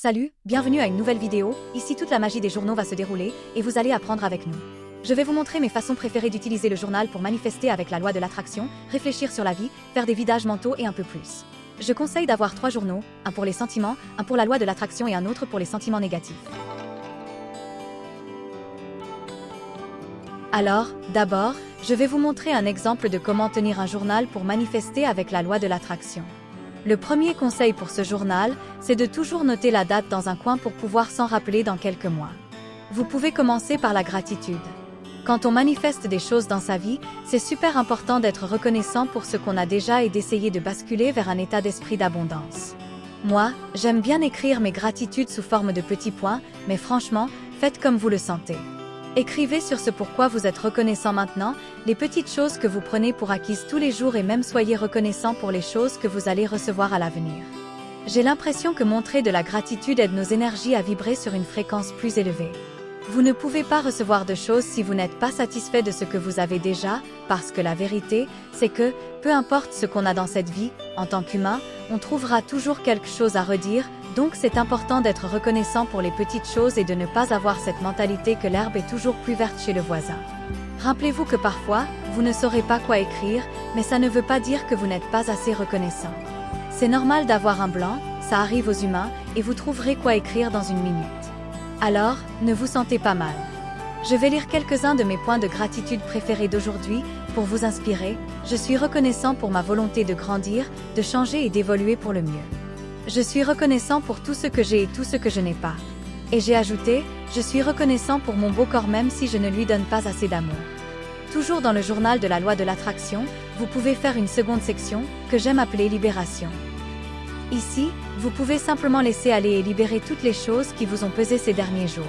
Salut, bienvenue à une nouvelle vidéo. Ici toute la magie des journaux va se dérouler et vous allez apprendre avec nous. Je vais vous montrer mes façons préférées d'utiliser le journal pour manifester avec la loi de l'attraction, réfléchir sur la vie, faire des vidages mentaux et un peu plus. Je conseille d'avoir 3 journaux, un pour les sentiments, un pour la loi de l'attraction et un autre pour les sentiments négatifs. Alors, d'abord, je vais vous montrer un exemple de comment tenir un journal pour manifester avec la loi de l'attraction. Le premier conseil pour ce journal, c'est de toujours noter la date dans un coin pour pouvoir s'en rappeler dans quelques mois. Vous pouvez commencer par la gratitude. Quand on manifeste des choses dans sa vie, c'est super important d'être reconnaissant pour ce qu'on a déjà et d'essayer de basculer vers un état d'esprit d'abondance. Moi, j'aime bien écrire mes gratitudes sous forme de petits points, mais franchement, faites comme vous le sentez. Écrivez sur ce pourquoi vous êtes reconnaissant maintenant, les petites choses que vous prenez pour acquises tous les jours et même soyez reconnaissant pour les choses que vous allez recevoir à l'avenir. J'ai l'impression que montrer de la gratitude aide nos énergies à vibrer sur une fréquence plus élevée. Vous ne pouvez pas recevoir de choses si vous n'êtes pas satisfait de ce que vous avez déjà, parce que la vérité, c'est que, peu importe ce qu'on a dans cette vie, en tant qu'humain, on trouvera toujours quelque chose à redire, donc c'est important d'être reconnaissant pour les petites choses et de ne pas avoir cette mentalité que l'herbe est toujours plus verte chez le voisin. Rappelez-vous que parfois, vous ne saurez pas quoi écrire, mais ça ne veut pas dire que vous n'êtes pas assez reconnaissant. C'est normal d'avoir un blanc, ça arrive aux humains, et vous trouverez quoi écrire dans une minute. Alors, ne vous sentez pas mal. Je vais lire quelques-uns de mes points de gratitude préférés d'aujourd'hui, pour vous inspirer. Je suis reconnaissant pour ma volonté de grandir, de changer et d'évoluer pour le mieux. Je suis reconnaissant pour tout ce que j'ai et tout ce que je n'ai pas. Et j'ai ajouté, je suis reconnaissant pour mon beau corps même si je ne lui donne pas assez d'amour. Toujours dans le journal de la loi de l'attraction, vous pouvez faire une seconde section, que j'aime appeler Libération. Ici, vous pouvez simplement laisser aller et libérer toutes les choses qui vous ont pesé ces derniers jours.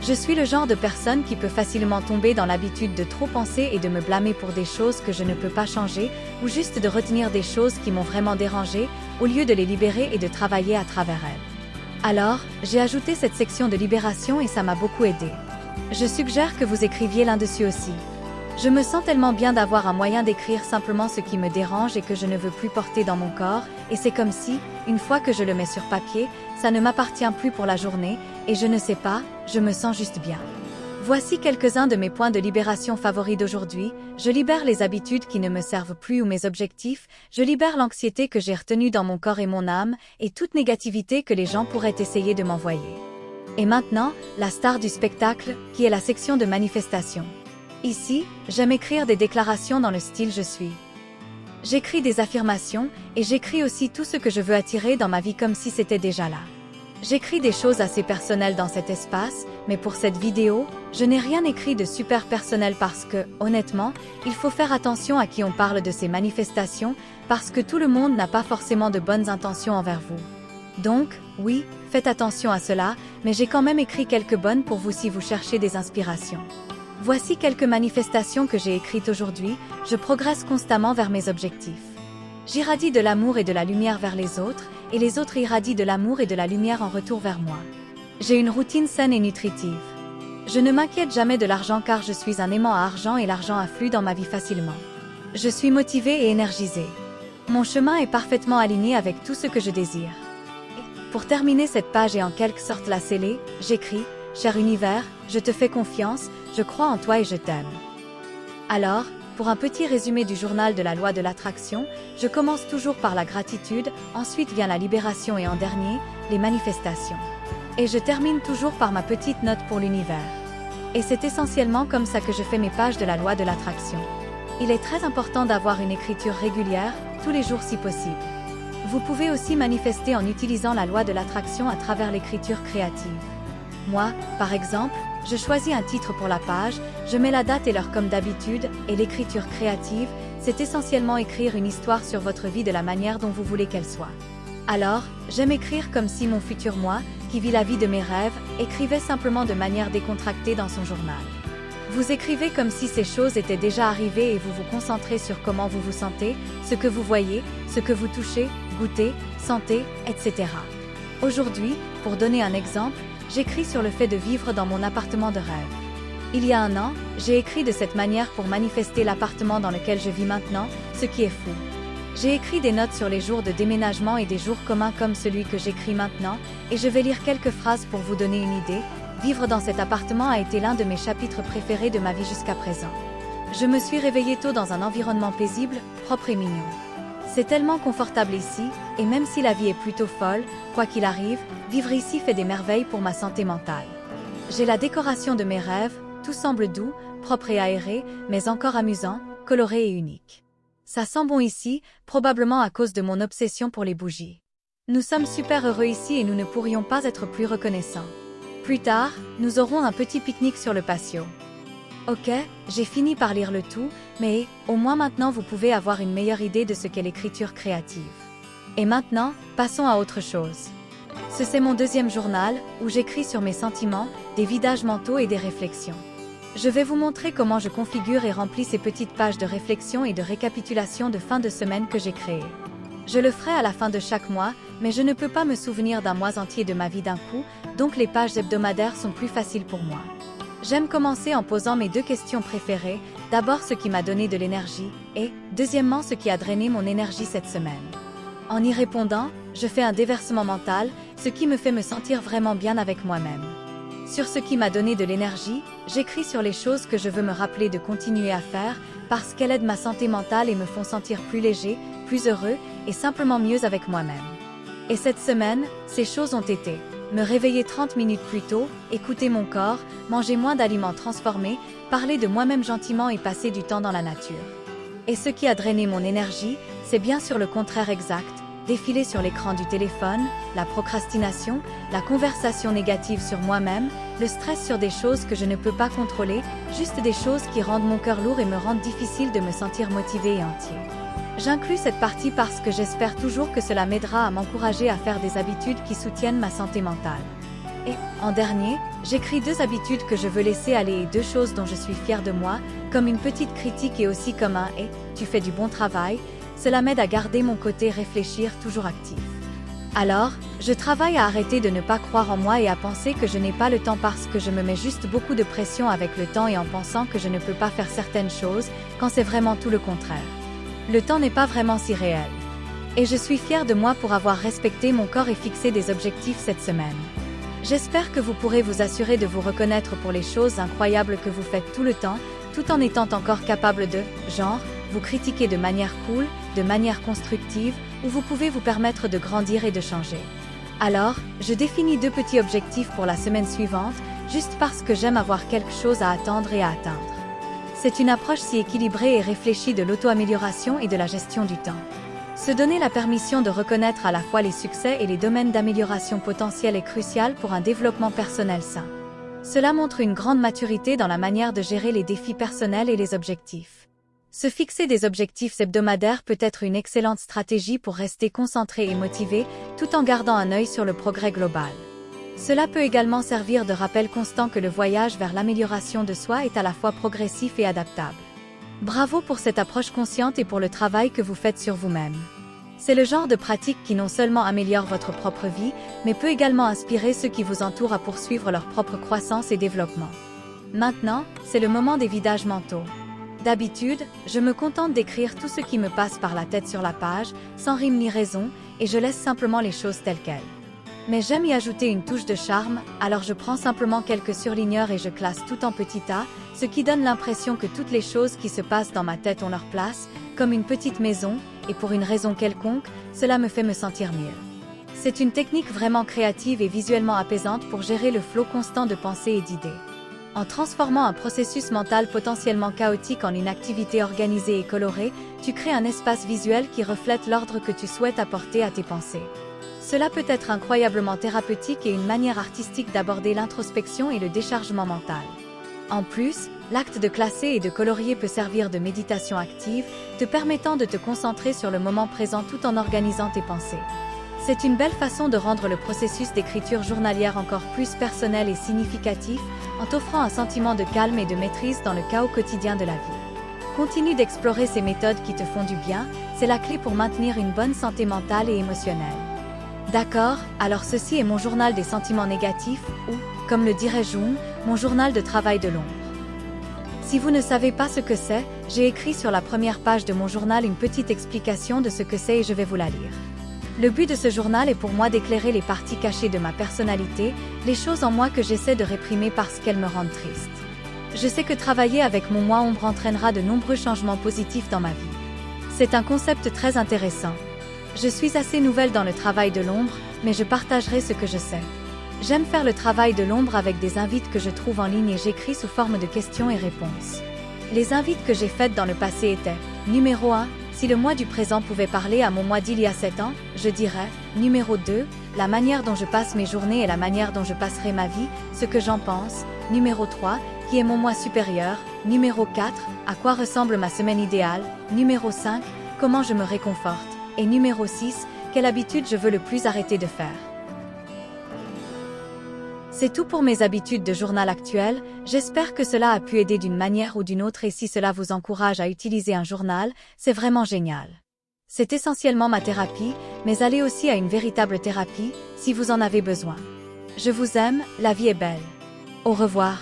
Je suis le genre de personne qui peut facilement tomber dans l'habitude de trop penser et de me blâmer pour des choses que je ne peux pas changer, ou juste de retenir des choses qui m'ont vraiment dérangé, au lieu de les libérer et de travailler à travers elles. Alors, j'ai ajouté cette section de libération et ça m'a beaucoup aidé. Je suggère que vous écriviez là-dessus aussi. Je me sens tellement bien d'avoir un moyen d'écrire simplement ce qui me dérange et que je ne veux plus porter dans mon corps, et c'est comme si, une fois que je le mets sur papier, ça ne m'appartient plus pour la journée, et je ne sais pas, je me sens juste bien. Voici quelques-uns de mes points de libération favoris d'aujourd'hui. Je libère les habitudes qui ne me servent plus ou mes objectifs, je libère l'anxiété que j'ai retenue dans mon corps et mon âme, et toute négativité que les gens pourraient essayer de m'envoyer. Et maintenant, la star du spectacle, qui est la section de manifestation. Ici, j'aime écrire des déclarations dans le style « je suis ». J'écris des affirmations, et j'écris aussi tout ce que je veux attirer dans ma vie comme si c'était déjà là. J'écris des choses assez personnelles dans cet espace, mais pour cette vidéo, je n'ai rien écrit de super personnel parce que, honnêtement, il faut faire attention à qui on parle de ces manifestations, parce que tout le monde n'a pas forcément de bonnes intentions envers vous. Donc, oui, faites attention à cela, mais j'ai quand même écrit quelques bonnes pour vous si vous cherchez des inspirations. Voici quelques manifestations que j'ai écrites aujourd'hui, je progresse constamment vers mes objectifs. J'irradie de l'amour et de la lumière vers les autres, et les autres irradient de l'amour et de la lumière en retour vers moi. J'ai une routine saine et nutritive. Je ne m'inquiète jamais de l'argent car je suis un aimant à argent et l'argent afflue dans ma vie facilement. Je suis motivée et énergisée. Mon chemin est parfaitement aligné avec tout ce que je désire. Pour terminer cette page et en quelque sorte la sceller, j'écris « Cher univers, je te fais confiance, je crois en toi et je t'aime. » Alors, pour un petit résumé du journal de la loi de l'attraction, je commence toujours par la gratitude, ensuite vient la libération et en dernier, les manifestations. Et je termine toujours par ma petite note pour l'univers. Et c'est essentiellement comme ça que je fais mes pages de la loi de l'attraction. Il est très important d'avoir une écriture régulière, tous les jours si possible. Vous pouvez aussi manifester en utilisant la loi de l'attraction à travers l'écriture créative. Moi, par exemple, je choisis un titre pour la page, je mets la date et l'heure comme d'habitude, et l'écriture créative, c'est essentiellement écrire une histoire sur votre vie de la manière dont vous voulez qu'elle soit. Alors, j'aime écrire comme si mon futur moi, qui vit la vie de mes rêves, écrivait simplement de manière décontractée dans son journal. Vous écrivez comme si ces choses étaient déjà arrivées et vous vous concentrez sur comment vous vous sentez, ce que vous voyez, ce que vous touchez, goûtez, sentez, etc. Aujourd'hui, pour donner un exemple, j'écris sur le fait de vivre dans mon appartement de rêve. Il y a un an, j'ai écrit de cette manière pour manifester l'appartement dans lequel je vis maintenant, ce qui est fou. J'ai écrit des notes sur les jours de déménagement et des jours communs comme celui que j'écris maintenant, et je vais lire quelques phrases pour vous donner une idée. Vivre dans cet appartement a été l'un de mes chapitres préférés de ma vie jusqu'à présent. Je me suis réveillée tôt dans un environnement paisible, propre et mignon. C'est tellement confortable ici, et même si la vie est plutôt folle, quoi qu'il arrive, vivre ici fait des merveilles pour ma santé mentale. J'ai la décoration de mes rêves, tout semble doux, propre et aéré, mais encore amusant, coloré et unique. Ça sent bon ici, probablement à cause de mon obsession pour les bougies. Nous sommes super heureux ici et nous ne pourrions pas être plus reconnaissants. Plus tard, nous aurons un petit pique-nique sur le patio. Ok, j'ai fini par lire le tout, mais au moins maintenant vous pouvez avoir une meilleure idée de ce qu'est l'écriture créative. Et maintenant, passons à autre chose. C'est mon deuxième journal, où j'écris sur mes sentiments, des vidages mentaux et des réflexions. Je vais vous montrer comment je configure et remplis ces petites pages de réflexion et de récapitulation de fin de semaine que j'ai créées. Je le ferai à la fin de chaque mois, mais je ne peux pas me souvenir d'un mois entier de ma vie d'un coup, donc les pages hebdomadaires sont plus faciles pour moi. J'aime commencer en posant mes deux questions préférées, d'abord ce qui m'a donné de l'énergie, et, deuxièmement ce qui a drainé mon énergie cette semaine. En y répondant, je fais un déversement mental, ce qui me fait me sentir vraiment bien avec moi-même. Sur ce qui m'a donné de l'énergie, j'écris sur les choses que je veux me rappeler de continuer à faire, parce qu'elles aident ma santé mentale et me font sentir plus léger, plus heureux, et simplement mieux avec moi-même. Et cette semaine, ces choses ont été me réveiller 30 minutes plus tôt, écouter mon corps, manger moins d'aliments transformés, parler de moi-même gentiment et passer du temps dans la nature. Et ce qui a drainé mon énergie, c'est bien sûr le contraire exact, défiler sur l'écran du téléphone, la procrastination, la conversation négative sur moi-même, le stress sur des choses que je ne peux pas contrôler, juste des choses qui rendent mon cœur lourd et me rendent difficile de me sentir motivé et entier. J'inclus cette partie parce que j'espère toujours que cela m'aidera à m'encourager à faire des habitudes qui soutiennent ma santé mentale. Et, en dernier, j'écris 2 habitudes que je veux laisser aller et 2 choses dont je suis fière de moi, comme une petite critique et aussi comme un « et, tu fais du bon travail », cela m'aide à garder mon côté réfléchir toujours actif. Alors, je travaille à arrêter de ne pas croire en moi et à penser que je n'ai pas le temps parce que je me mets juste beaucoup de pression avec le temps et en pensant que je ne peux pas faire certaines choses, quand c'est vraiment tout le contraire. Le temps n'est pas vraiment si réel. Et je suis fière de moi pour avoir respecté mon corps et fixé des objectifs cette semaine. J'espère que vous pourrez vous assurer de vous reconnaître pour les choses incroyables que vous faites tout le temps, tout en étant encore capable de, genre, vous critiquer de manière cool, de manière constructive, ou vous pouvez vous permettre de grandir et de changer. Alors, je définis 2 petits objectifs pour la semaine suivante, juste parce que j'aime avoir quelque chose à attendre et à atteindre. C'est une approche si équilibrée et réfléchie de l'auto-amélioration et de la gestion du temps. Se donner la permission de reconnaître à la fois les succès et les domaines d'amélioration potentiels est crucial pour un développement personnel sain. Cela montre une grande maturité dans la manière de gérer les défis personnels et les objectifs. Se fixer des objectifs hebdomadaires peut être une excellente stratégie pour rester concentré et motivé, tout en gardant un œil sur le progrès global. Cela peut également servir de rappel constant que le voyage vers l'amélioration de soi est à la fois progressif et adaptable. Bravo pour cette approche consciente et pour le travail que vous faites sur vous-même. C'est le genre de pratique qui non seulement améliore votre propre vie, mais peut également inspirer ceux qui vous entourent à poursuivre leur propre croissance et développement. Maintenant, c'est le moment des vidages mentaux. D'habitude, je me contente d'écrire tout ce qui me passe par la tête sur la page, sans rime ni raison, et je laisse simplement les choses telles quelles. Mais j'aime y ajouter une touche de charme, alors je prends simplement quelques surligneurs et je classe tout en petits tas, ce qui donne l'impression que toutes les choses qui se passent dans ma tête ont leur place, comme une petite maison, et pour une raison quelconque, cela me fait me sentir mieux. C'est une technique vraiment créative et visuellement apaisante pour gérer le flot constant de pensées et d'idées. En transformant un processus mental potentiellement chaotique en une activité organisée et colorée, tu crées un espace visuel qui reflète l'ordre que tu souhaites apporter à tes pensées. Cela peut être incroyablement thérapeutique et une manière artistique d'aborder l'introspection et le déchargement mental. En plus, l'acte de classer et de colorier peut servir de méditation active, te permettant de te concentrer sur le moment présent tout en organisant tes pensées. C'est une belle façon de rendre le processus d'écriture journalière encore plus personnel et significatif, en t'offrant un sentiment de calme et de maîtrise dans le chaos quotidien de la vie. Continue d'explorer ces méthodes qui te font du bien, c'est la clé pour maintenir une bonne santé mentale et émotionnelle. D'accord, alors ceci est mon journal des sentiments négatifs, ou, comme le dirait Jung, mon journal de travail de l'ombre. Si vous ne savez pas ce que c'est, j'ai écrit sur la première page de mon journal une petite explication de ce que c'est et je vais vous la lire. Le but de ce journal est pour moi d'éclairer les parties cachées de ma personnalité, les choses en moi que j'essaie de réprimer parce qu'elles me rendent triste. Je sais que travailler avec mon moi ombre entraînera de nombreux changements positifs dans ma vie. C'est un concept très intéressant. Je suis assez nouvelle dans le travail de l'ombre, mais je partagerai ce que je sais. J'aime faire le travail de l'ombre avec des invites que je trouve en ligne et j'écris sous forme de questions et réponses. Les invites que j'ai faites dans le passé étaient: numéro 1, si le moi du présent pouvait parler à mon moi d'il y a 7 ans, je dirais. Numéro 2, la manière dont je passe mes journées et la manière dont je passerai ma vie, ce que j'en pense. Numéro 3, qui est mon moi supérieur. Numéro 4, à quoi ressemble ma semaine idéale. Numéro 5, comment je me réconforte. Et numéro 6, quelle habitude je veux le plus arrêter de faire. C'est tout pour mes habitudes de journal actuelles, j'espère que cela a pu aider d'une manière ou d'une autre et si cela vous encourage à utiliser un journal, c'est vraiment génial. C'est essentiellement ma thérapie, mais allez aussi à une véritable thérapie, si vous en avez besoin. Je vous aime, la vie est belle. Au revoir.